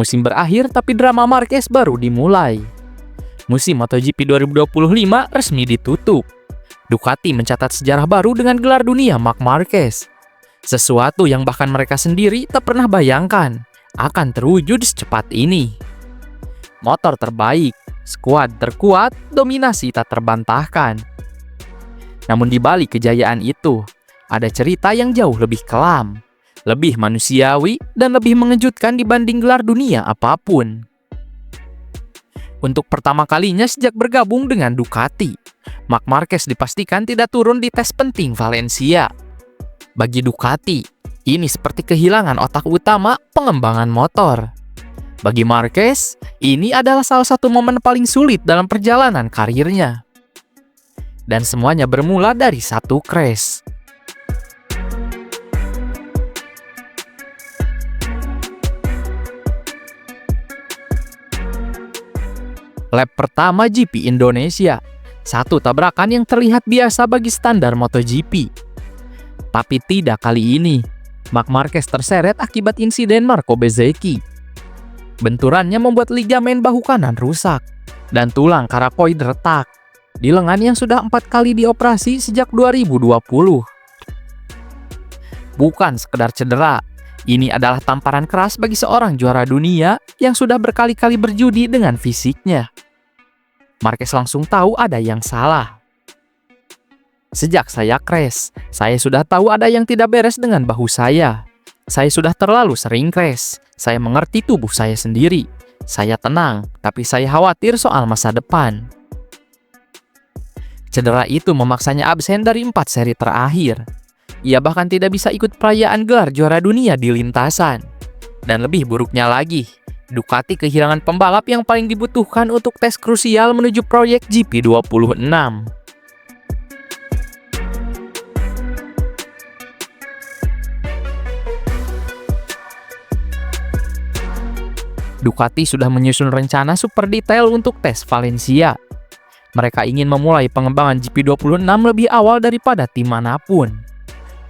Musim berakhir tapi drama Marquez baru dimulai. Musim MotoGP 2025 resmi ditutup. Ducati mencatat sejarah baru dengan gelar dunia Marc Marquez. Sesuatu yang bahkan mereka sendiri tak pernah bayangkan akan terwujud secepat ini. Motor terbaik, skuad terkuat, dominasi tak terbantahkan. Namun di balik kejayaan itu, ada cerita yang jauh lebih kelam, lebih manusiawi, dan lebih mengejutkan dibanding gelar dunia apapun. Untuk pertama kalinya sejak bergabung dengan Ducati, Marc Marquez dipastikan tidak turun di tes penting Valencia. Bagi Ducati, ini seperti kehilangan otak utama pengembangan motor. Bagi Marquez, ini adalah salah satu momen paling sulit dalam perjalanan karirnya. Dan semuanya bermula dari satu crash. Lap pertama GP Indonesia, satu tabrakan yang terlihat biasa bagi standar MotoGP. Tapi tidak kali ini, Marc Marquez terseret akibat insiden Marco Bezzecchi. Benturannya membuat ligamen bahu kanan rusak, dan tulang karakoid retak di lengan yang sudah 4 kali dioperasi sejak 2020. Bukan sekedar cedera, ini adalah tamparan keras bagi seorang juara dunia yang sudah berkali-kali berjudi dengan fisiknya. Marquez langsung tahu ada yang salah. Sejak saya crash, saya sudah tahu ada yang tidak beres dengan bahu saya. Saya sudah terlalu sering crash. Saya mengerti tubuh saya sendiri. Saya tenang, tapi saya khawatir soal masa depan. Cedera itu memaksanya absen dari 4 seri terakhir. Ia bahkan tidak bisa ikut perayaan gelar juara dunia di lintasan. Dan lebih buruknya lagi, Ducati kehilangan pembalap yang paling dibutuhkan untuk tes krusial menuju proyek GP26. Ducati sudah menyusun rencana super detail untuk tes Valencia. Mereka ingin memulai pengembangan GP26 lebih awal daripada tim manapun.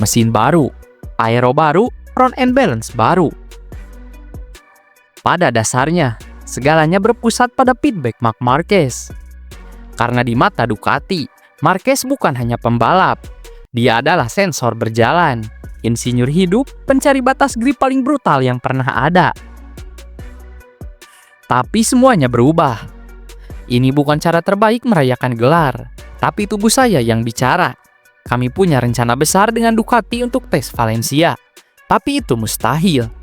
Mesin baru, aero baru, front end balance baru. Pada dasarnya, segalanya berpusat pada feedback Marc Marquez. Karena di mata Ducati, Marquez bukan hanya pembalap. Dia adalah sensor berjalan, insinyur hidup, pencari batas grip paling brutal yang pernah ada. Tapi semuanya berubah. Ini bukan cara terbaik merayakan gelar, tapi tubuh saya yang bicara. Kami punya rencana besar dengan Ducati untuk tes Valencia, tapi itu mustahil.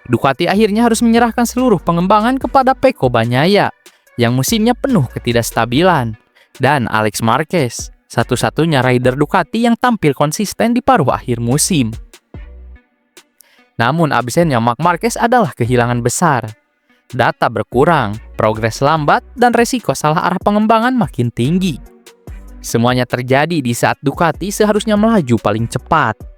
Ducati akhirnya harus menyerahkan seluruh pengembangan kepada Pecco Bagnaia yang musimnya penuh ketidakstabilan, dan Alex Marquez, satu-satunya rider Ducati yang tampil konsisten di paruh akhir musim. Namun absennya Marc Marquez adalah kehilangan besar. Data berkurang, progres lambat, dan resiko salah arah pengembangan makin tinggi. Semuanya terjadi di saat Ducati seharusnya melaju paling cepat.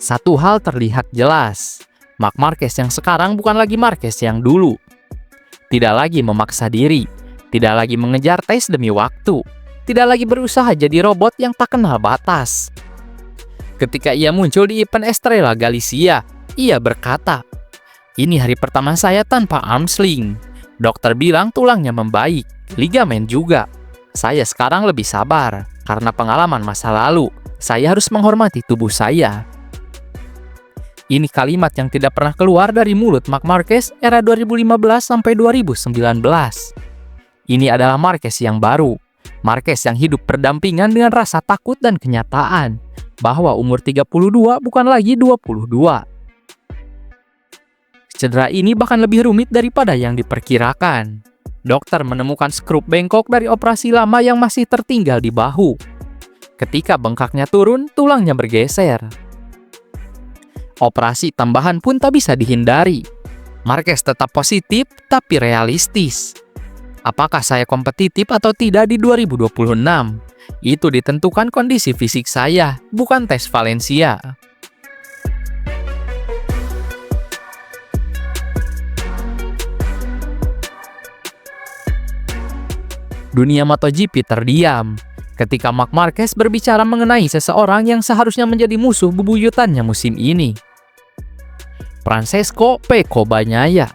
Satu hal terlihat jelas, Marc Marquez yang sekarang bukan lagi Marquez yang dulu. Tidak lagi memaksa diri, tidak lagi mengejar tes demi waktu, tidak lagi berusaha jadi robot yang tak kenal batas. Ketika ia muncul di event Estrella Galicia, ia berkata, "Ini hari pertama saya tanpa arm sling. Dokter bilang tulangnya membaik, ligamen juga. Saya sekarang lebih sabar, karena pengalaman masa lalu. Saya harus menghormati tubuh saya." Ini kalimat yang tidak pernah keluar dari mulut Marc Marquez era 2015 sampai 2019. Ini adalah Marquez yang baru. Marquez yang hidup berdampingan dengan rasa takut dan kenyataan bahwa umur 32 bukan lagi 22. Cedera ini bahkan lebih rumit daripada yang diperkirakan. Dokter menemukan skrup bengkok dari operasi lama yang masih tertinggal di bahu. Ketika bengkaknya turun, tulangnya bergeser. Operasi tambahan pun tak bisa dihindari. Marquez tetap positif tapi realistis. Apakah saya kompetitif atau tidak di 2026? Itu ditentukan kondisi fisik saya, bukan tes Valencia. Dunia MotoGP terdiam ketika Marc Marquez berbicara mengenai seseorang yang seharusnya menjadi musuh bebuyutannya musim ini. Francesco Pecco Bagnaia,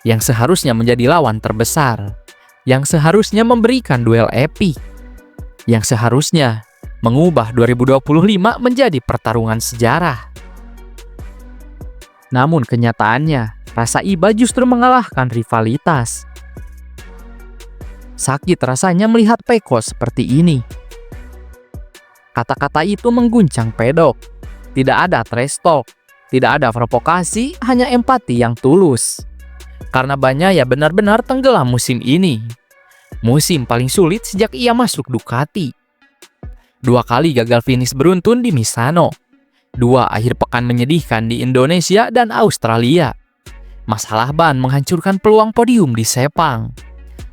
yang seharusnya menjadi lawan terbesar, yang seharusnya memberikan duel epik, yang seharusnya mengubah 2025 menjadi pertarungan sejarah. Namun kenyataannya, rasa iba justru mengalahkan rivalitas. Sakit rasanya melihat Pecco seperti ini. Kata-kata itu mengguncang pedok. Tidak ada trash talk, tidak ada provokasi, hanya empati yang tulus. Karena Bagnaia benar-benar tenggelam musim ini. Musim paling sulit sejak ia masuk Ducati. 2 kali gagal finish beruntun di Misano. 2 akhir pekan menyedihkan di Indonesia dan Australia. Masalah ban menghancurkan peluang podium di Sepang.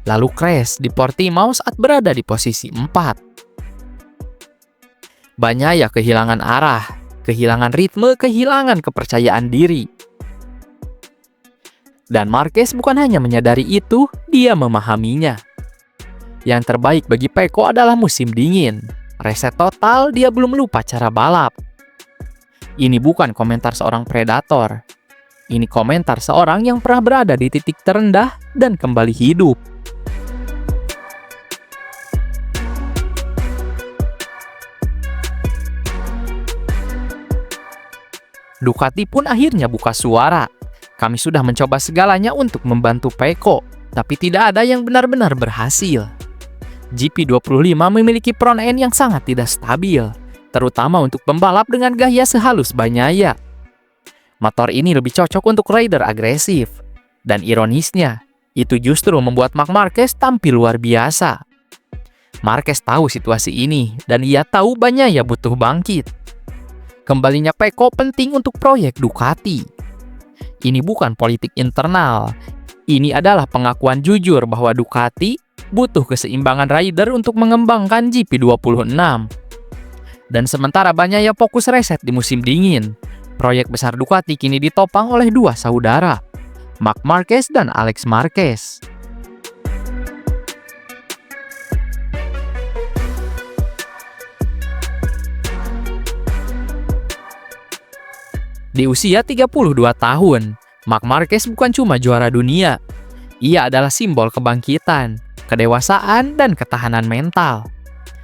Lalu crash di Portimao saat berada di posisi 4. Bagnaia kehilangan arah, kehilangan ritme, kehilangan kepercayaan diri. Dan Marquez bukan hanya menyadari itu, dia memahaminya. Yang terbaik bagi Pecco adalah musim dingin. Reset total, dia belum lupa cara balap. Ini bukan komentar seorang predator. Ini komentar seorang yang pernah berada di titik terendah dan kembali hidup. Ducati pun akhirnya buka suara. Kami sudah mencoba segalanya untuk membantu Pecco, tapi tidak ada yang benar-benar berhasil. GP25 memiliki front end yang sangat tidak stabil, terutama untuk pembalap dengan gaya sehalus Bagnaia. Motor ini lebih cocok untuk rider agresif. Dan ironisnya, itu justru membuat Marc Marquez tampil luar biasa. Marquez tahu situasi ini, dan ia tahu Bagnaia butuh bangkit. Kembalinya Pecco penting untuk proyek Ducati. Ini bukan politik internal. Ini adalah pengakuan jujur bahwa Ducati butuh keseimbangan rider untuk mengembangkan GP26. Dan sementara Bagnaia fokus reset di musim dingin, proyek besar Ducati kini ditopang oleh 2 saudara, Marc Marquez dan Alex Marquez. Di usia 32 tahun, Marc Marquez bukan cuma juara dunia. Ia adalah simbol kebangkitan, kedewasaan, dan ketahanan mental.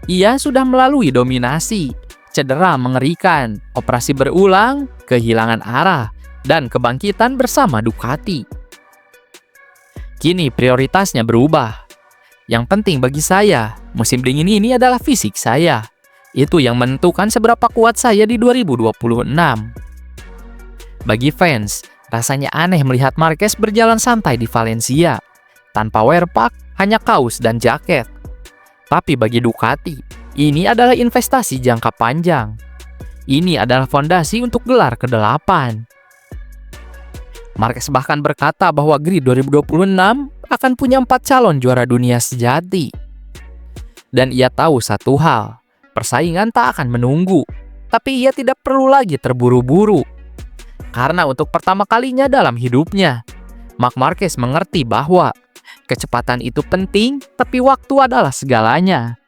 Ia sudah melalui dominasi, cedera mengerikan, operasi berulang, kehilangan arah, dan kebangkitan bersama Ducati. Kini prioritasnya berubah. Yang penting bagi saya, musim dingin ini adalah fisik saya. Itu yang menentukan seberapa kuat saya di 2026. Bagi fans, rasanya aneh melihat Marquez berjalan santai di Valencia, tanpa wear pack, hanya kaos dan jaket. Tapi bagi Ducati, ini adalah investasi jangka panjang. Ini adalah fondasi untuk gelar ke-8. Marquez bahkan berkata bahwa grid 2026 akan punya 4 calon juara dunia sejati. Dan ia tahu satu hal, persaingan tak akan menunggu, tapi ia tidak perlu lagi terburu-buru. Karena untuk pertama kalinya dalam hidupnya, Marc Marquez mengerti bahwa kecepatan itu penting, tapi waktu adalah segalanya.